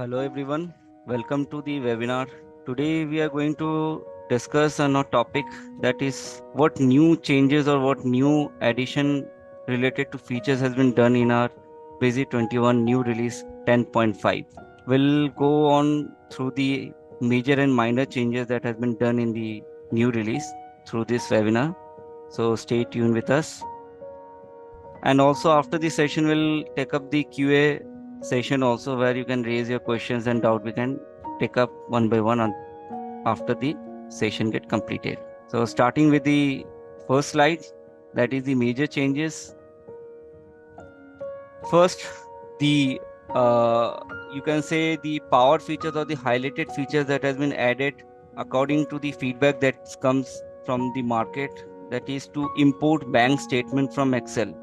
Hello everyone, welcome to the webinar. Today we are going to discuss on a topic that is what new changes or what new addition related to features has been done in our Busy 21 new release 10.5. We'll go on through the major and minor changes that has been done in the new release through this webinar. So stay tuned with us. And also after the session, we'll take up the QA session also where you can raise your questions and doubt. We can take up one by one after the session get completed. So starting with the first slide, that is the major changes. First, the you can say the power features or the highlighted features that has been added according to the feedback that comes from the market, that is to import bank statement from Excel.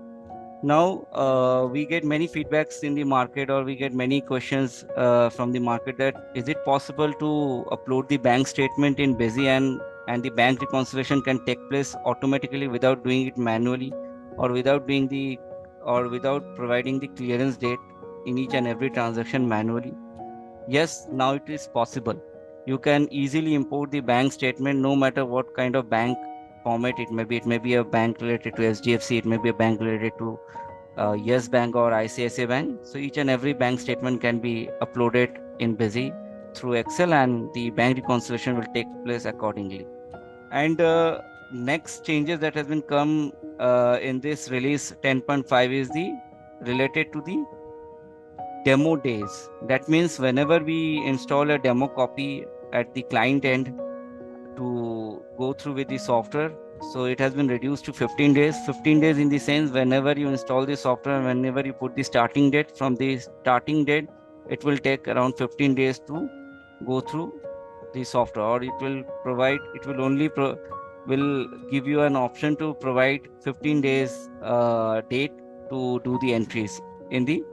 Now, we get many feedbacks in the market, or we get many questions from the market that is it possible to upload the bank statement in Busy and the bank reconciliation can take place automatically without doing it manually, or without providing the clearance date in each and every transaction manually. Yes, now it is possible. You can easily import the bank statement no matter what kind of bank format it may be. It may be a bank related to SDFC, it may be a bank related to Yes Bank or ICICI Bank. So each and every bank statement can be uploaded in Busy through Excel, and the bank reconciliation will take place accordingly. And next changes that has been come in this release 10.5 is the related to the demo days. That means whenever we install a demo copy at the client end to go through with the software, so it has been reduced to 15 days. 15 days in the sense whenever you install the software, whenever you put the starting date, from the starting date, it will take around 15 days to go through the software, or it will only will give you an option to provide 15 days date to do the entries in the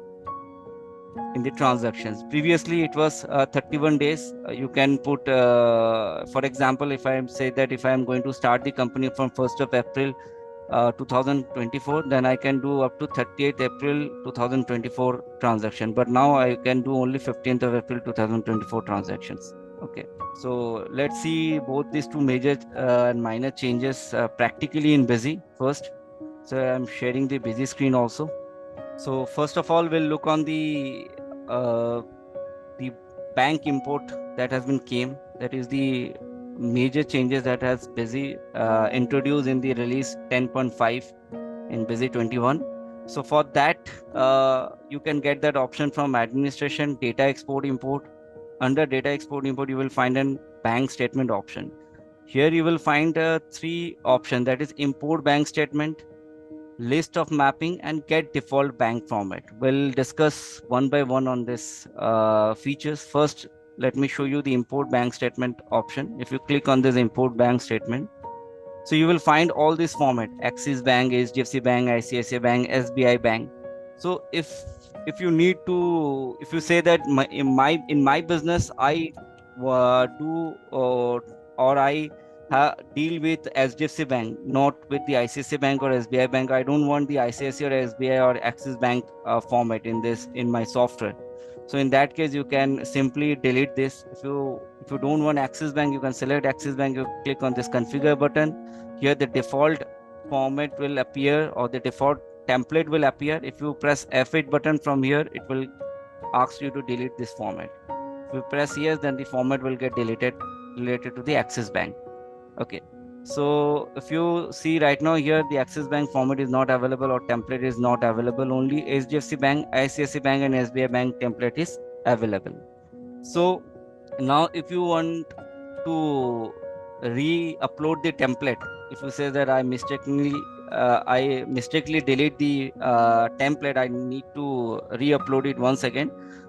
transactions. Previously it was 31 days. You can put for example, if I say that if I am going to start the company from 1st of April 2024, then I can do up to 30th April 2024 transaction, but now I can do only 15th of April 2024 transactions. Okay, so let's see both these two major and minor changes practically in Busy first. So I'm sharing the Busy screen also. So first of all, we'll look on the bank import that has been came. That is the major changes that has Busy introduced in the release 10.5 in Busy 21. So for that, you can get that option from administration, data export import. Under data export import, you will find a bank statement option. Here you will find three options, that is import bank statement, list of mapping, and get default bank format. We'll discuss one by one on this features. First, let me show you the import bank statement option. If you click on this import bank statement, so you will find all this format: Axis Bank, HDFC Bank, ICICI Bank, SBI Bank. So if you need to, if you say that in my business I do or I deal with HDFC Bank, not with the ICICI Bank or SBI Bank. I don't want the ICICI or SBI or Axis Bank format in my software. So in that case, you can simply delete this. If you don't want Axis Bank, you can select Axis Bank. You click on this configure button. Here the default format will appear, or the default template will appear. If you press F8 button from here, it will ask you to delete this format. If you press yes, then the format will get deleted related to the Axis Bank. Okay, so if you see right now here, the Axis Bank format is not available, or template is not available. Only HDFC Bank, ICICI Bank and SBI Bank template is available. So now if you want to re-upload the template, if you say that I mistakenly delete the template, I need to re-upload it once again.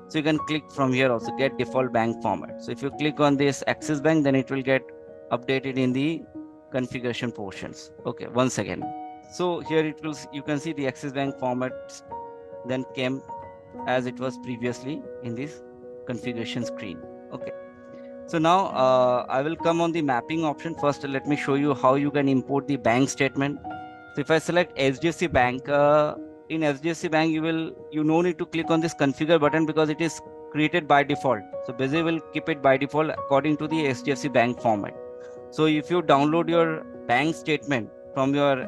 So you can click from here also, get default bank format. So if you click on this Axis Bank, then it will get updated in the configuration portions. Okay, once again. So here you can see the Axis Bank format then came as it was previously in this configuration screen. Okay. So now I will come on the mapping option. First, let me show you how you can import the bank statement. So if I select HDFC Bank, in HDFC Bank, you no need to click on this configure button because it is created by default. So busy will keep it by default according to the HDFC Bank format. So if you download your bank statement from your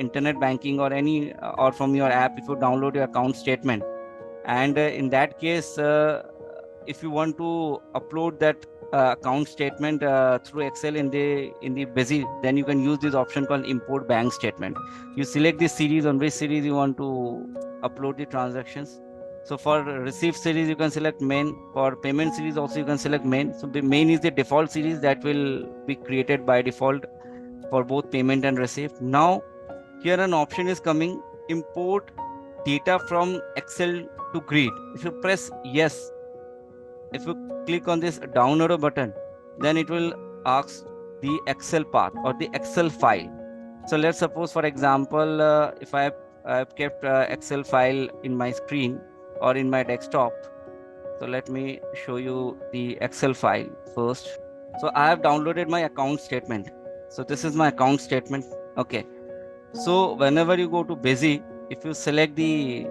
internet banking or any or from your app, if you download your account statement, and in that case, if you want to upload that account statement through Excel in the busy, then you can use this option called import bank statement. You select the series, on which series you want to upload the transactions. So for receive series, you can select main. For payment series also, you can select main. So the main is the default series that will be created by default for both payment and receive. Now here an option is coming, import data from Excel to Grid. If you press yes, if you click on this down arrow button, then it will ask the Excel path or the Excel file. So let's suppose, for example, if I've kept Excel file in my screen or in my desktop. So let me show you the Excel file first. So I have downloaded my account statement. So this is my account statement. Okay. So whenever you go to busy, if you select the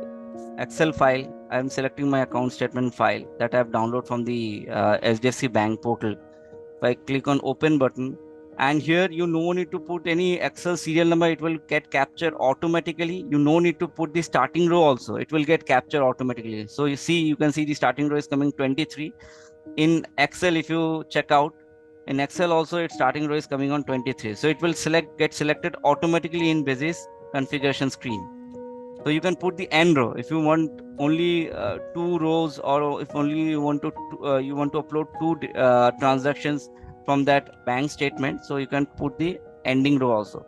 Excel file, I am selecting my account statement file that I have downloaded from the HDFC Bank portal. If I click on open button, and here you no need to put any Excel serial number, it will get captured automatically. You no need to put the starting row also, it will get captured automatically. So you can see the starting row is coming 23. In Excel, if you check out, in Excel also its starting row is coming on 23. So it will get selected automatically in Busy's configuration screen. So you can put the end row if you want only 2 rows, or if only you want to upload 2 transactions from that bank statement. So you can put the ending row also,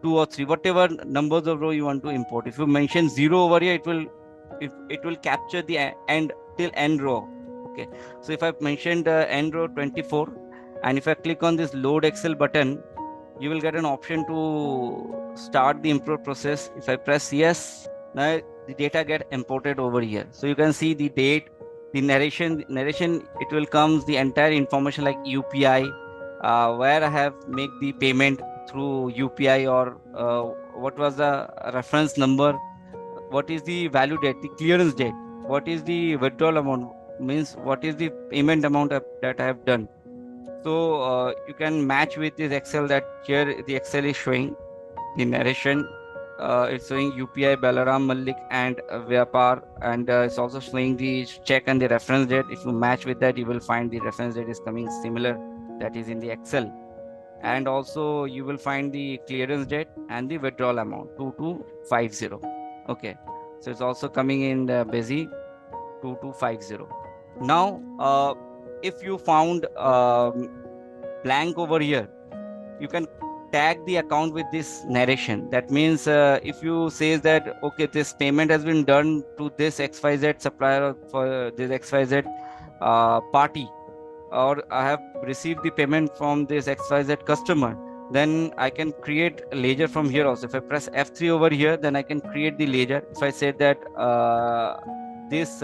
2 or 3, whatever numbers of row you want to import. If you mention 0 over here, it will capture the end till end row. Okay. So if I've mentioned end row 24, and if I click on this load Excel button, you will get an option to start the import process. If I press yes, now the data get imported over here. So you can see the date, the narration, it will comes the entire information like UPI, where I have make the payment through UPI, or what was the reference number, what is the value date, the clearance date, what is the withdrawal amount, means what is the payment amount that I have done. So you can match with this Excel, that here the Excel is showing the narration. It's showing UPI, Balaram Malik and Vyapar, and it's also showing the check and the reference date. If you match with that, you will find the reference date is coming similar, that is in the Excel. And also you will find the clearance date and the withdrawal amount 2250. Okay, so it's also coming in the busy 2250. Now if you found blank over here, you can tag the account with this narration. That means if you say that, okay, this payment has been done to this XYZ supplier for this XYZ party, or I have received the payment from this XYZ customer, then I can create a ledger from here also. If I press F3 over here, then I can create the ledger. If I say that these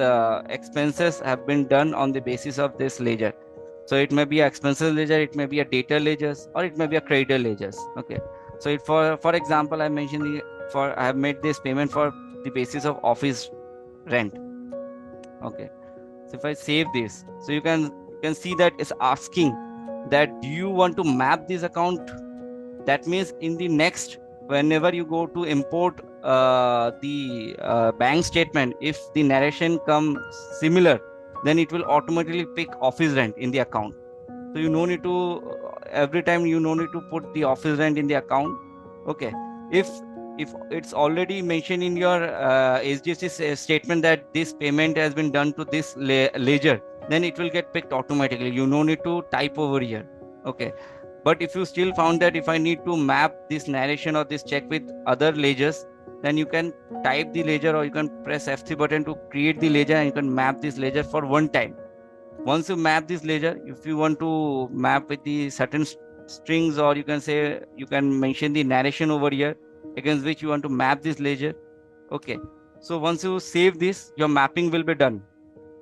expenses have been done on the basis of this ledger. So it may be a expenses ledger, it may be a data ledgers, or it may be a creditor ledgers. Okay. So for example, I mentioned I have made this payment for the basis of office rent. Okay. So if I save this, so you can see that it's asking that, do you want to map this account? That means in the next, whenever you go to import the bank statement, if the narration comes similar, then it will automatically pick office rent in the account. So you no need to every time you no need to put the office rent in the account. Okay. If it's already mentioned in your HDFC statement that this payment has been done to this ledger, then it will get picked automatically. You no need to type over here. Okay. But if you still found that if I need to map this narration or this check with other ledgers, then you can type the ledger, or you can press F3 button to create the ledger, and you can map this ledger for one time. Once you map this ledger, if you want to map with the certain strings, or you can mention the narration over here against which you want to map this ledger. Okay. So once you save this, your mapping will be done.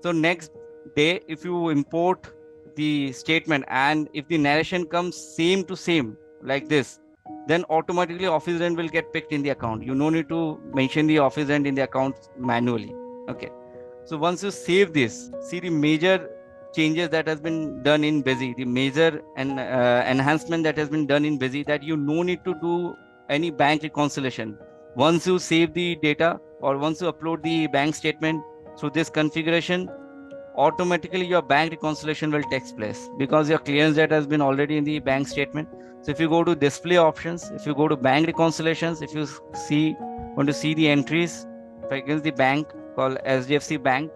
So next day, if you import the statement and if the narration comes same to same like this, then automatically office rent will get picked in the account. You no need to mention the office rent in the account manually. Okay. So once you save this, see the major changes that has been done in Busy, the major and enhancement that has been done in Busy, that you no need to do any bank reconciliation. Once you save the data or once you upload the bank statement through this configuration, automatically your bank reconciliation will take place because your clearance date has been already in the bank statement. So if you go to display options, if you go to bank reconciliations, if you want to see the entries against the bank called SDFC Bank,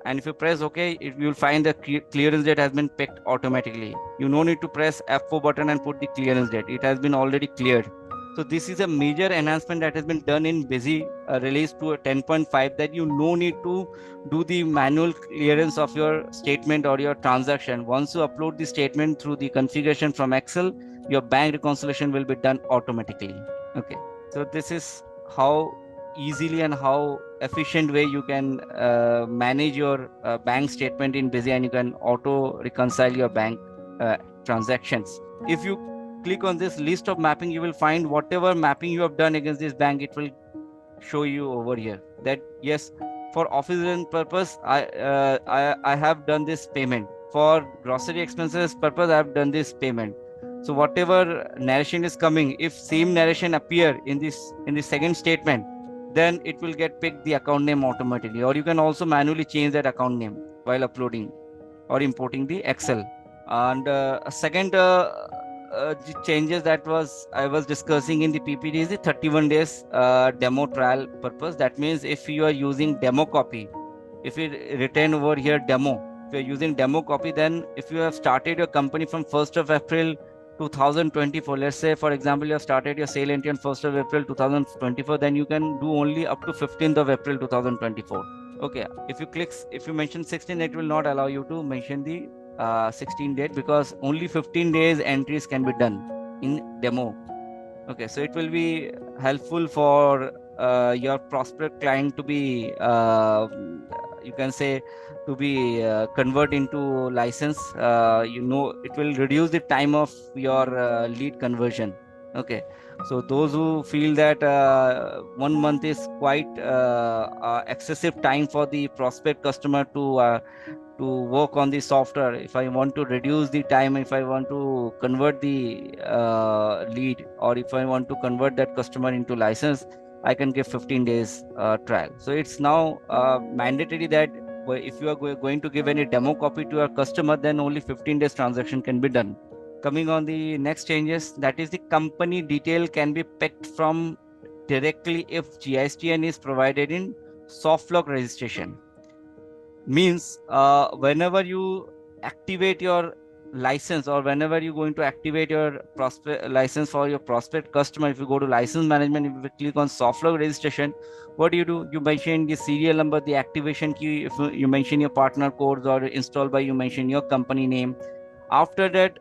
and if you press OK, you'll find the clearance date has been picked automatically. You no need to press F4 button and put the clearance date. It has been already cleared. So this is a major enhancement that has been done in Busy release to a 10.5, that you no need to do the manual clearance of your statement or your transaction. Once you upload the statement through the configuration from Excel, your bank reconciliation will be done automatically. Okay. So this is how easily and how efficient way you can manage your bank statement in Busy, and you can auto reconcile your bank transactions. If you click on this list of mapping, you will find whatever mapping you have done against this bank, it will show you over here that yes, for office rent purpose, I have done this payment. For grocery expenses purpose, I have done this payment. So whatever narration is coming, if same narration appear in the second statement, then it will get picked the account name automatically, or you can also manually change that account name while uploading or importing the Excel. And a second changes that I was discussing in the PPT is the 31 days demo trial purpose. That means if you are using demo copy, if you return over here demo, if you're using demo copy, then if you have started your company from 1st of April 2024, let's say for example you have started your sale entry on 1st of April 2024, then you can do only up to 15th of April 2024. Okay, if you mention 16, it will not allow you to mention the 16 date, because only 15 days entries can be done in demo. Okay, so it will be helpful for your prospect client to be you can say to be convert into license. It will reduce the time of your lead conversion. Okay, so those who feel that 1 month is quite excessive time for the prospect customer to work on the software, if I want to reduce the time, if I want to convert the lead, or if I want to convert that customer into license, I can give 15 days trial. So it's now mandatory that if you are going to give any demo copy to your customer, then only 15 days transaction can be done. Coming on the next changes, that is the company detail can be picked from directly if GSTIN is provided in Softlock Registration. Means whenever you activate your license, or whenever you're going to activate your prospect license for your prospect customer, if you go to license management, if you click on Softlock Registration, what do? You mention the serial number, the activation key, if you mention your partner codes, or install by you mention your company name. After that,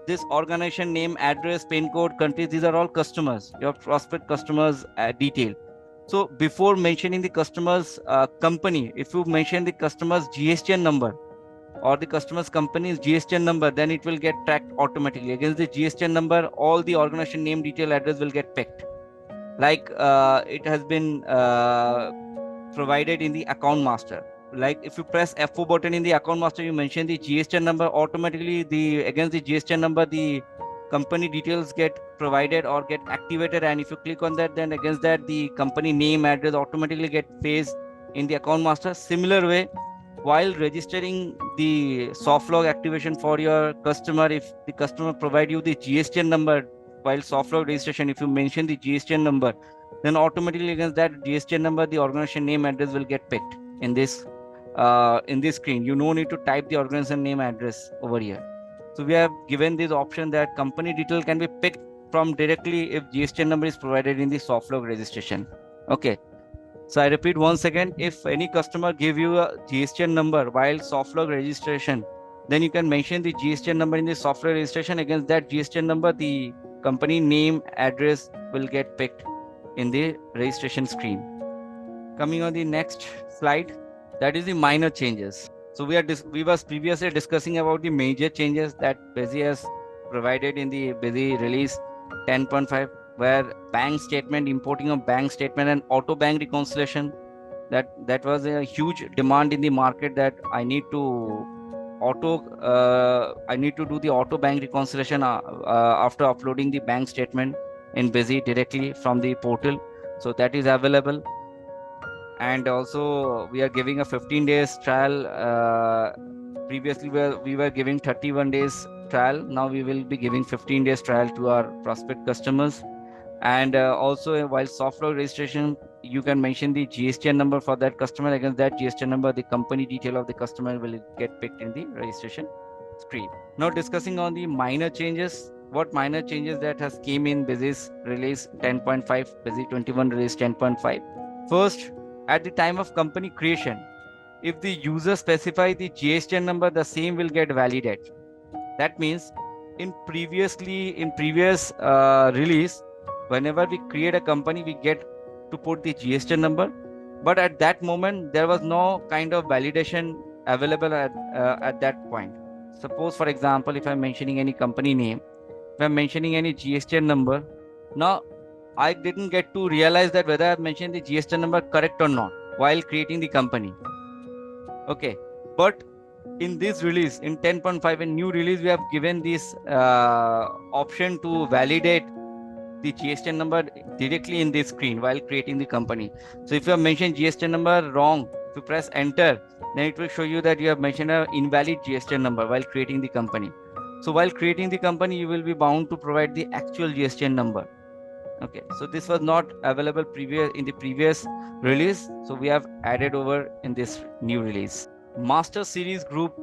this organization name, address, pin code, country, these are all customers, your prospect customers detail. So before mentioning the customer's company, if you mention the customer's GSTIN number or the customer's company's GSTIN number, then it will get tracked automatically. Against the GSTIN number, all the organization name, detail, address will get picked. Like it has been provided in the account master. Like if you press F4 button in the account master, you mention the GSTIN number, automatically against the GSTIN number, the company details get provided or get activated, and if you click on that, then against that the company name, address automatically get phased in the account master. Similar way, while registering the Softlock activation for your customer, if the customer provide you the GSTIN number while Softlock registration, if you mention the GSTIN number, then automatically against that GSTIN number, the organization name, address will get picked in this screen. You no need to type the organization name, address over here. So we have given this option that company detail can be picked from directly if GSTIN number is provided in the Softlock registration. Okay. So I repeat once again, if any customer give you a GSTIN number while Softlock registration, then you can mention the GSTIN number in the Softlock registration. Against that GSTIN number, the company name, address will get picked in the registration screen. Coming on the next slide, that is the minor changes. So we was previously discussing about the major changes that Busy has provided in the Busy release 10.5, where bank statement, importing of bank statement and auto bank reconciliation That was a huge demand in the market that I need to do the auto bank reconciliation after uploading the bank statement in Busy directly from the portal. So that is available. And also we are giving a 15 days trial. Previously we were giving 31 days trial. Now we will be giving 15 days trial to our prospect customers. And also while Softlock registration, you can mention the GSTIN number for that customer. Against that GSTIN number, the company detail of the customer will get picked in the registration screen. Now discussing on the minor changes. What minor changes that has came in Busy's release 10.5, Busy 21 release 10.5. First, at the time of company creation, if the user specify the GSTIN number, the same will get validated. That means in previous release, whenever we create a company, we get to put the GSTIN number. But at that moment, there was no kind of validation available at that point. Suppose, for example, if I'm mentioning any company name, if I'm mentioning any GSTIN number, now I didn't get to realize that whether I've mentioned the GSTIN number correct or not while creating the company. Okay, but in this release, in 10.5, in new release, we have given this option to validate the GSTIN number directly in this screen while creating the company. So if you have mentioned GSTIN number wrong, if you press enter, then it will show you that you have mentioned an invalid GSTIN number while creating the company. So while creating the company, you will be bound to provide the actual GSTIN number. Okay, so this was not available in the previous release, so we have added over in this new release. Master series group,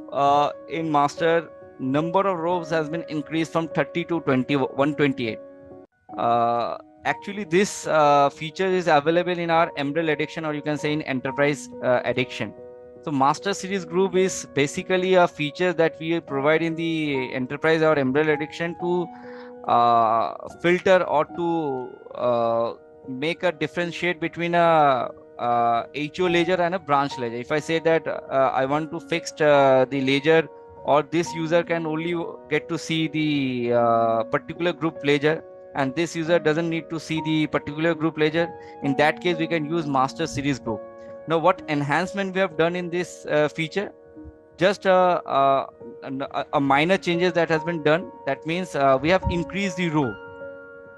in master, number of rows has been increased from 30 to 128. Actually this feature is available in our Emerald edition, or you can say in enterprise edition. So master series group is basically a feature that we provide in the enterprise or Emerald edition to filter or to make a differentiate between a HO ledger and a branch ledger. If I say that I want to fix the ledger, or this user can only get to see the particular group ledger, and this user doesn't need to see the particular group ledger, in that case we can use master series group. Now what enhancement we have done in this feature? Just a minor changes that has been done. That means we have increased the row.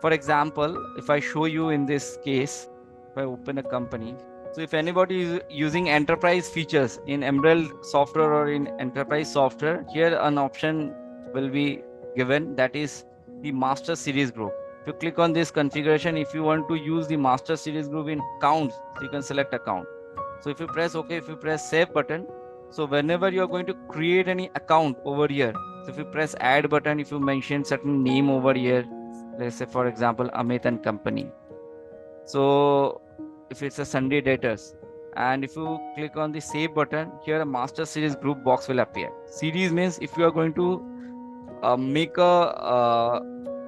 For example, if I show you in this case, if I open a company, so if anybody is using enterprise features in Emerald software or in enterprise software, here an option will be given, that is the master series group. If you click on this configuration, if you want to use the master series group in accounts, so you can select account. So if you press OK, if you press save button, so whenever you are going to create any account over here, so if you press add button, if you mention certain name over here, let's say for example Amit and Company, so if it's a Sunday debtors, and if you click on the save button, here a master series group box will appear. Series means if you are going to make a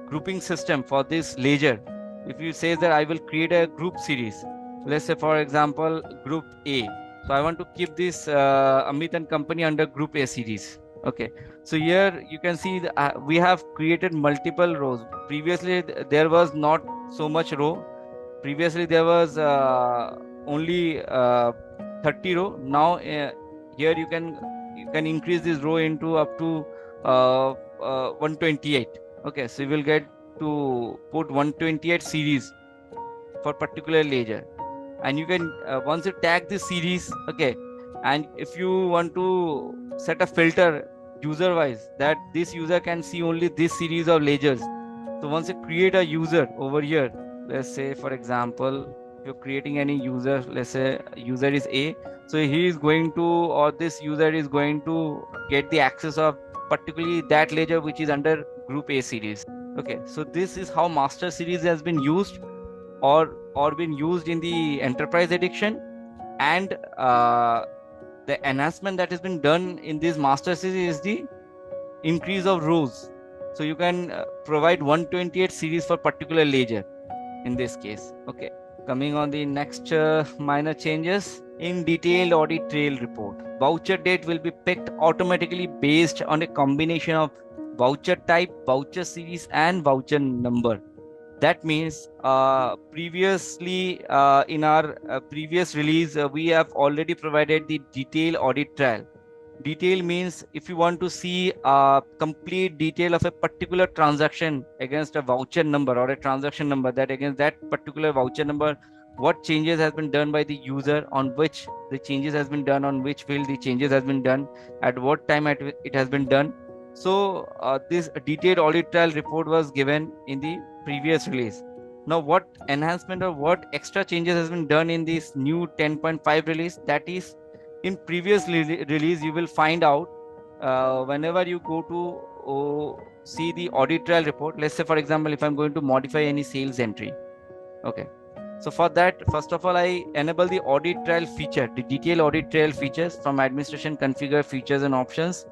grouping system for this ledger, if you say that I will create a group series, let's say for example group A, so I want to keep this Amit and Company under group A series. Okay, so here you can see we have created multiple rows. Previously there was not so much row. Previously there was only 30 row. Now here you can increase this row into up to 128. Okay, so you will get to put 128 series for particular ledger, and you can once you tag this series, okay, and if you want to set a filter user wise that this user can see only this series of ledgers, so once you create a user over here, let's say for example if you're creating any user, let's say user is A, so he is going to, or this user is going to get the access of particularly that ledger which is under group A series. Okay, so this is how master series has been used or been used in the enterprise edition. And the enhancement that has been done in this master series is the increase of rows. So you can provide 128 series for particular ledger in this case. Okay, coming on the next minor changes. In detailed audit trail report, voucher date will be picked automatically based on a combination of voucher type, voucher series and voucher number. That means previously in our previous release, we have already provided the detailed audit trail. Detail means if you want to see a complete detail of a particular transaction against a voucher number or a transaction number, that against that particular voucher number, what changes has been done by the user, on which the changes has been done, on which field the changes has been done, at what time it has been done. So this detailed audit trail report was given in the previous release. Now what enhancement or what extra changes has been done in this new 10.5 release? That is, in previous release you will find out whenever you go to see the audit trail report. Let's say for example, if I'm going to modify any sales entry, okay, so for that, first of all, I enable the audit trail feature, the detailed audit trail features from administration, configure features and options.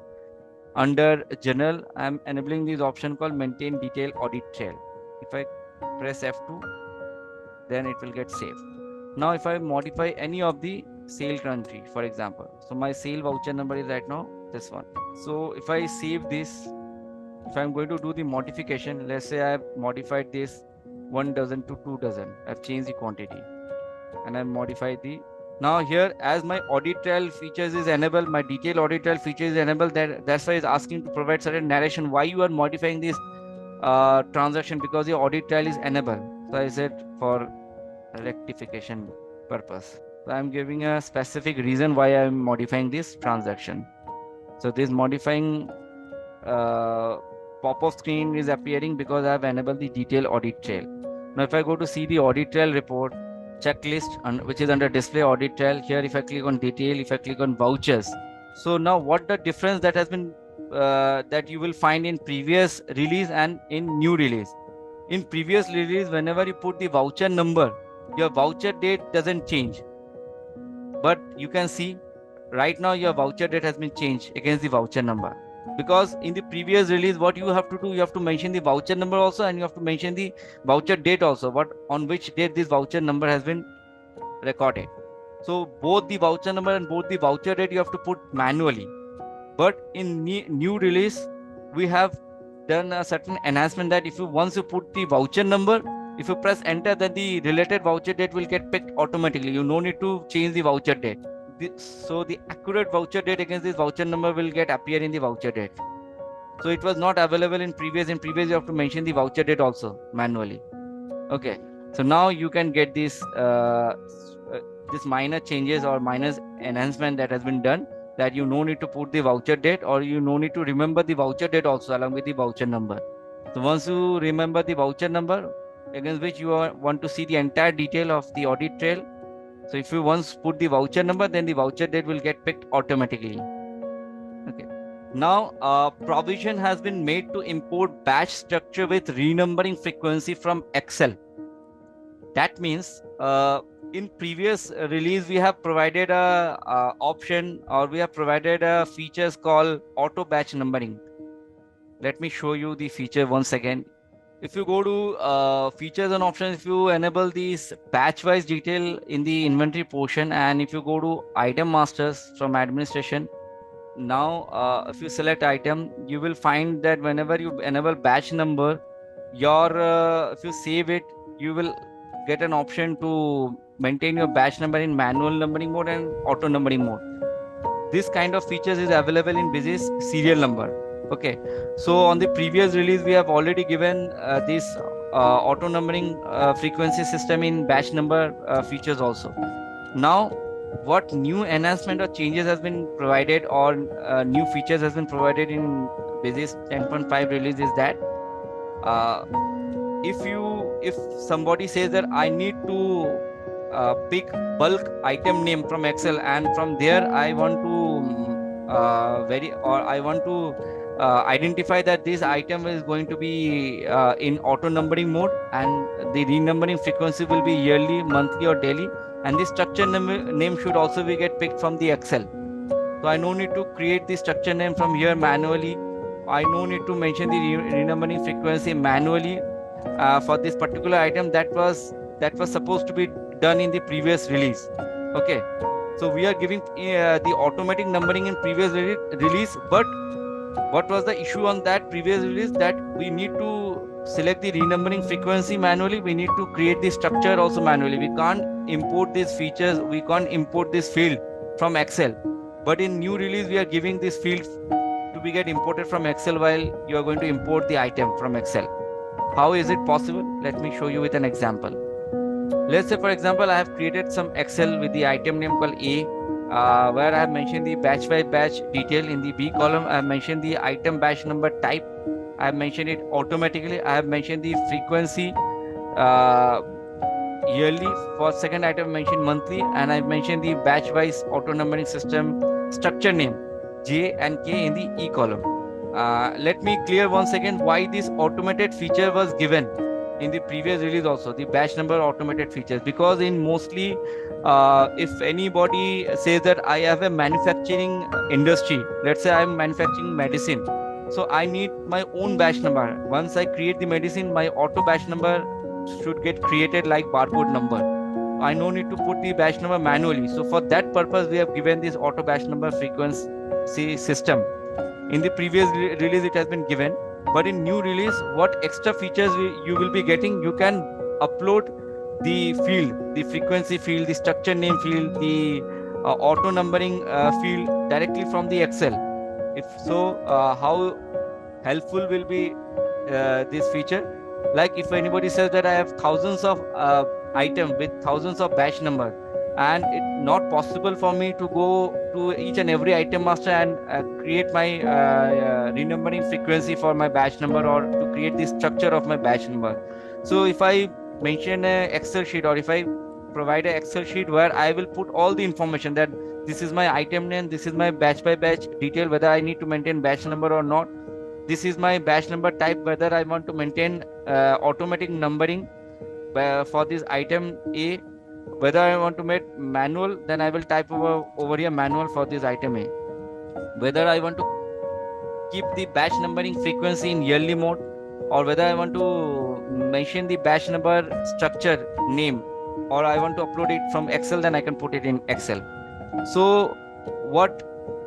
Under general, I'm enabling this option called maintain detailed audit trail. If I press F2, then it will get saved. Now if I modify any of the sale country, for example, so my sale voucher number is right now this one. So if I save this, if I'm going to do the modification, let's say I have modified this 1 dozen to 2 dozen, I've changed the quantity and I modified the, now here as my audit trail features is enabled, my detailed audit trail feature is enabled, that's why it's asking to provide certain narration why you are modifying this transaction, because your audit trail is enabled. So I said for rectification purpose. So I'm giving a specific reason why I'm modifying this transaction. So this modifying pop-up screen is appearing because I have enabled the detailed audit trail. Now if I go to see the audit trail report checklist, which is under display audit trail, here if I click on detail, if I click on vouchers, so now what the difference that has been that you will find in previous release and in new release. In previous release, whenever you put the voucher number, your voucher date doesn't change, but you can see right now your voucher date has been changed against the voucher number, because in the previous release what you have to do, you have to mention the voucher number also and you have to mention the voucher date also, what on which date this voucher number has been recorded. So both the voucher number and both the voucher date you have to put manually. But in new release we have done a certain enhancement that if you once you put the voucher number, if you press enter, then the related voucher date will get picked automatically. You no need to change the voucher date. So the accurate voucher date against this voucher number will get appear in the voucher date. So it was not available in previous. In previous you have to mention the voucher date also manually. Okay. So now you can get this this minor changes or minor enhancement that has been done, that you no need to put the voucher date, or you no need to remember the voucher date also along with the voucher number. So once you remember the voucher number against which you want to see the entire detail of the audit trail, so if you once put the voucher number, then the voucher date will get picked automatically. Okay. Now provision has been made to import batch structure with renumbering frequency from Excel. That means in previous release we have provided a option, or we have provided a features called auto batch numbering. Let me show you the feature once again. If you go to features and options, if you enable these batch wise detail in the inventory portion, and if you go to item masters from administration, now if you select item, you will find that whenever you enable batch number, your if you save it, you will get an option to maintain your batch number in manual numbering mode and auto numbering mode. This kind of features is available in Business serial number. Okay, so on the previous release we have already given this auto numbering frequency system in batch number features also. Now what new enhancement or changes has been provided, or new features has been provided in Business 10.5 release is that if somebody says that I need to pick bulk item name from Excel, and from there I want to identify that this item is going to be in auto numbering mode, and the renumbering frequency will be yearly, monthly or daily, and the structure name should also be get picked from the Excel. So I no need to create the structure name from here manually. I no need to mention the renumbering frequency manually for this particular item that was supposed to be done in the previous release. Okay, so we are giving the automatic numbering in previous release, but what was the issue on that previous release, that we need to select the renumbering frequency manually, we need to create the structure also manually. We can't import these features, we can't import this field from Excel. But in new release, we are giving these fields to be get imported from Excel while you are going to import the item from Excel. How is it possible? Let me show you with an example. Let's say, for example, I have created some Excel with the item name called A, where I have mentioned the batch by batch detail. In the B column, I have mentioned the item batch number type. I have mentioned it automatically. I have mentioned the frequency yearly. For second item, I mentioned monthly, and I've mentioned the batch wise auto numbering system structure name J and K in the E column. Let me clear once again why this automated feature was given in the previous release also, the batch number automated features, because in mostly if anybody says that I have a manufacturing industry, let's say I'm manufacturing medicine, so I need my own batch number. Once I create the medicine, my auto batch number should get created like barcode number. I no need to put the batch number manually. So for that purpose, we have given this auto batch number frequency system. In the previous release, it has been given. But in new release, what extra features you will be getting, you can upload the field, the frequency field, the structure name field, the auto numbering field directly from the Excel. If so, how helpful will be this feature? Like if anybody says that I have thousands of items with thousands of batch numbers, and it's not possible for me to go to each and every item master and create my renumbering frequency for my batch number, or to create the structure of my batch number. So if I mention an Excel sheet, or if I provide an Excel sheet where I will put all the information that this is my item name, this is my batch by batch detail, whether I need to maintain batch number or not, this is my batch number type, whether I want to maintain automatic numbering for this item A, whether I want to make manual, then I will type over here manual for this item A. Whether I want to keep the batch numbering frequency in yearly mode, or whether I want to mention the batch number structure name, or I want to upload it from Excel, then I can put it in Excel. So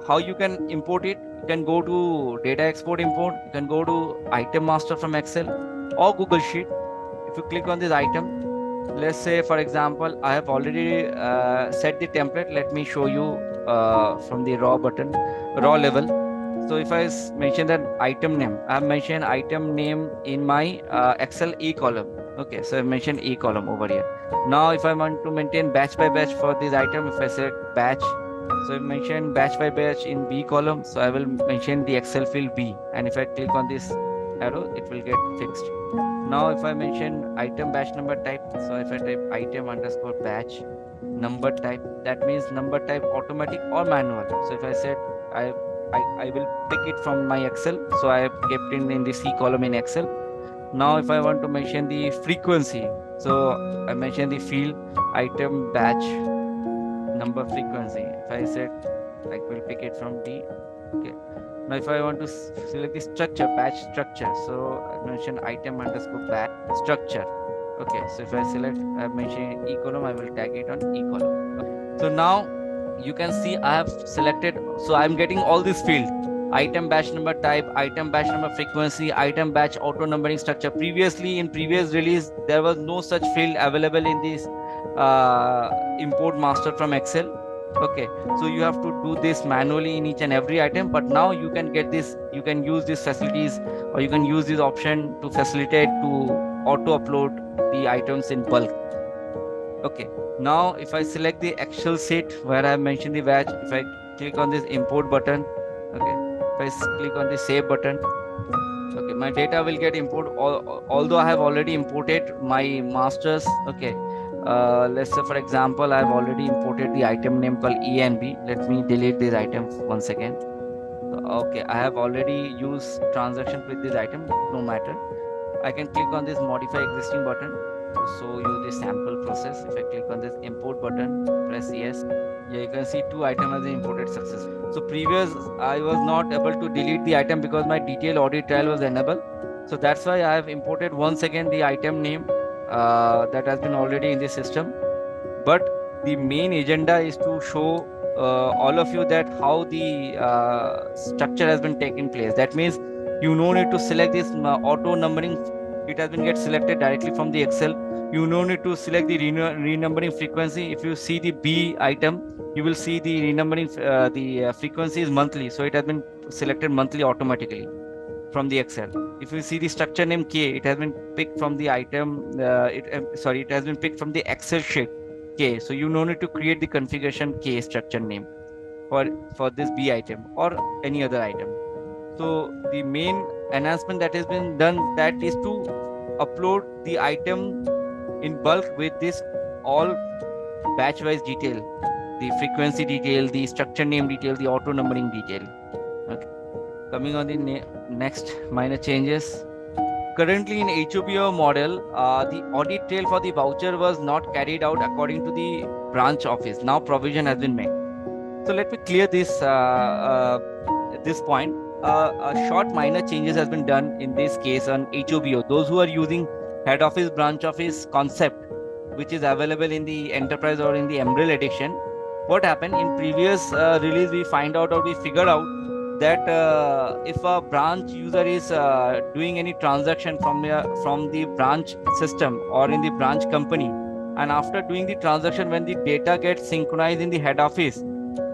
how you can import it? You can go to data export import, you can go to item master from Excel or Google Sheet. If you click on this item, let's say for example, I have already set the template. Let me show you from the raw level. So if I mention that item name, I have mentioned item name in my Excel E column. Okay, so I mentioned E column over here. Now if I want to maintain batch by batch for this item, if I select batch, so I mention batch by batch in B column, so I will mention the Excel field B, and if I click on this arrow, it will get fixed. Now if I mention item batch number type, so if I type item underscore batch number type, that means number type automatic or manual. So if I said I will pick it from my Excel, so I have kept it in the C column in Excel. Now if I want to mention the frequency, so I mention the field item batch number frequency. If I said I will pick it from D. Okay. Now if I want to select the structure, batch structure, so I mention item underscore batch structure. Okay, so if I select, I mention E column, I will tag it on E column. Okay. So now you can see I have selected, so I'm getting all these fields: item batch number type, item batch number frequency, item batch auto numbering structure. Previously in previous release, there was no such field available in this import master from Excel. Okay, so you have to do this manually in each and every item, but now you can get this, you can use these facilities, or you can use this option to facilitate to auto upload the items in bulk. Okay, now if I select the Excel sheet where I have mentioned the batch, if I click on this import button, okay, if I click on the save button, okay, my data will get imported, although I have already imported my masters. Okay, let's say for example, I have already imported the item name called E and B. Let me delete these items once again. Okay, I have already used transaction with this item, no matter. I can click on this modify existing button to show you the sample process. If I click on this import button, press yes. Yeah, you can see 2 items as imported successfully. So previous, I was not able to delete the item because my detailed audit trial was enabled. So that's why I have imported once again the item name that has been already in the system. But the main agenda is to show all of you that how the structure has been taken place. That means you no need to select this auto numbering it has been get selected directly from the Excel. You no need to select the renumbering frequency. If you see the B item, you will see the renumbering frequency is monthly, so it has been selected monthly automatically from the Excel. If you see the structure name K, it has been picked from the item. It has been picked from the Excel sheet K. So you no need to create the configuration K structure name for this B item or any other item. So the main enhancement that has been done, that is to upload the item in bulk with this all batch-wise detail, the frequency detail, the structure name detail, the auto numbering detail. Okay. Coming on the next minor changes. Currently in HOBO model, the audit trail for the voucher was not carried out according to the branch office. Now provision has been made. So let me clear this point. A short minor changes has been done in this case on HOBO. Those who are using head office, branch office concept, which is available in the enterprise or in the Emerald edition. What happened in previous release, we find out or we figured out that if a branch user is doing any transaction from the branch system or in the branch company, and after doing the transaction, when the data gets synchronized in the head office,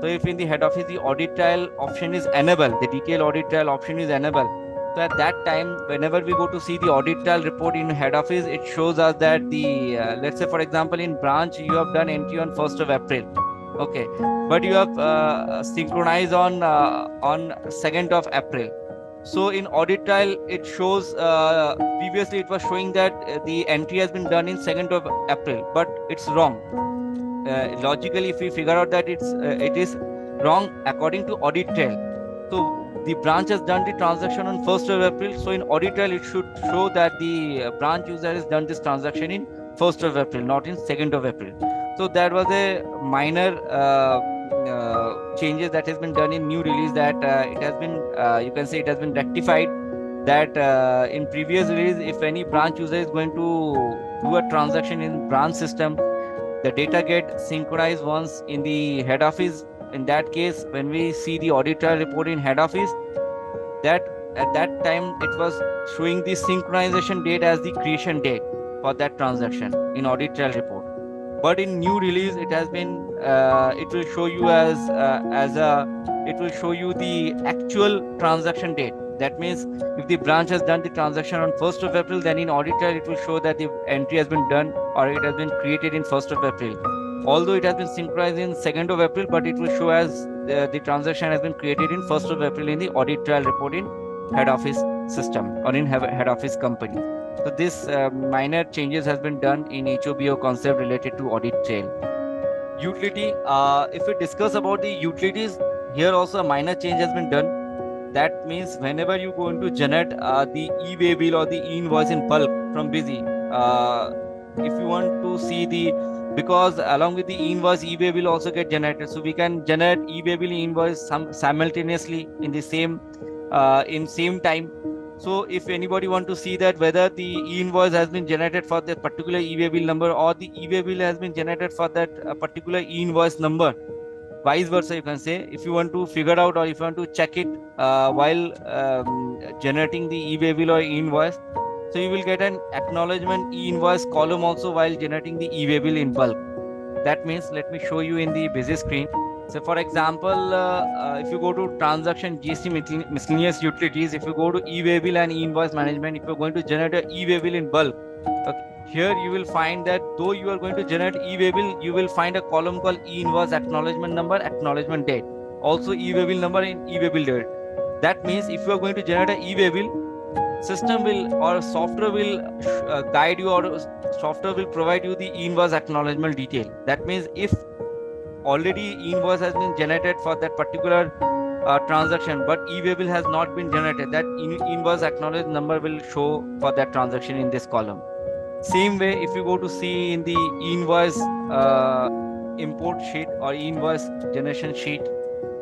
so if in the head office the audit trial option is enabled, the detailed audit trial option is enabled, so at that time, whenever we go to see the audit trial report in head office, it shows us that the let's say for example in branch you have done entry on 1st of April, okay, but you have synchronized on 2nd of April. So in audit trial it shows previously it was showing that the entry has been done in 2nd of April, but it's wrong. Logically, if we figure out that it is wrong according to audit trail, so the branch has done the transaction on 1st of April. So in audit trail, it should show that the branch user has done this transaction in 1st of April, not in 2nd of April. So that was a minor changes that has been done in new release, that it has been, you can say it has been rectified, that in previous release, if any branch user is going to do a transaction in branch system, the data get synchronized once in the head office. In that case, when we see the audit trial report in head office, that at that time it was showing the synchronization date as the creation date for that transaction in audit trial report. But in new release, it has been it will show you it will show you the actual transaction date. That means if the branch has done the transaction on 1st of April, then in audit trial it will show that the entry has been done or it has been created in 1st of April. Although it has been synchronized in 2nd of April, but it will show as the transaction has been created in 1st of April in the audit trial report in head office system or in head office company. So this minor changes has been done in HOBO concept related to audit trail. Utility, if we discuss about the utilities, here also a minor change has been done. That means whenever you go into generate the e-way bill or the e-invoice in bulk from Busy, if you want to see because along with the e-invoice, e-way bill also get generated. So we can generate e-way bill invoice simultaneously in the same time. So if anybody want to see that whether the e-invoice has been generated for that particular e-way bill number or the e-way bill has been generated for that particular e-invoice number, vice versa, you can say, if you want to figure out or if you want to check it while generating the e-way bill or e-invoice, so you will get an acknowledgement e-invoice column also while generating the e-way bill in bulk. That means, let me show you in the busy screen. So for example, if you go to transaction GST miscellaneous utilities, if you go to e-way bill and e-invoice management, if you're going to generate an e-way bill in bulk, okay, here you will find that though you are going to generate e-way bill, you will find a column called e-invoice acknowledgement number, acknowledgement date, also e-way bill number and e-way bill date. That means if you are going to generate an e-way bill, system will or software will guide you, or software will provide you the e-invoice acknowledgement detail. That means if already e-invoice has been generated for that particular transaction, but e-way bill has not been generated, that e-invoice acknowledgement number will show for that transaction in this column. Same way, if you go to see in the e-invoice import sheet or e-invoice generation sheet,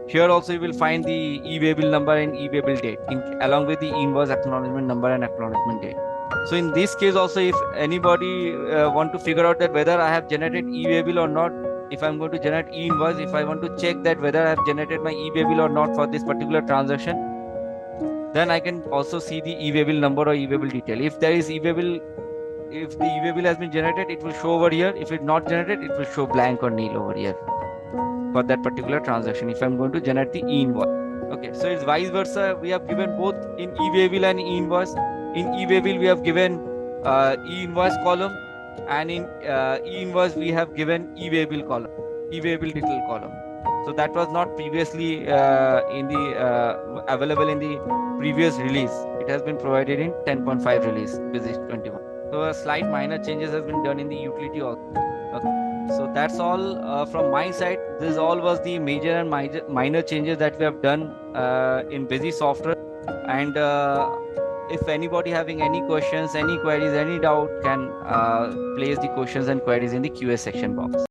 here also you will find the e-way bill number and e-way bill date along with the e-invoice acknowledgement number and acknowledgement date. So in this case also, if anybody want to figure out that whether I have generated e-way bill or not, if I'm going to generate e-invoice, if I want to check that whether I have generated my e-way bill or not for this particular transaction, then I can also see the e-waybill number or e-waybill detail. If there is e-waybill, if the e-waybill has been generated, it will show over here. If it's not generated, it will show blank or nil over here for that particular transaction if I'm going to generate the e-invoice. Okay, so it's vice versa. We have given both in e-waybill and e-invoice. In e-waybill, we have given e-invoice column, and in e-invoice, we have given e-waybill column, e-waybill detail column. So that was not previously in the available in the previous release. It has been provided in 10.5 release, Busy 21. So a slight minor changes has been done in the utility also. Okay. So that's all from my side. This all was the major and minor changes that we have done in Busy software. And if anybody having any questions, any queries, any doubt, can place the questions and queries in the QA section box.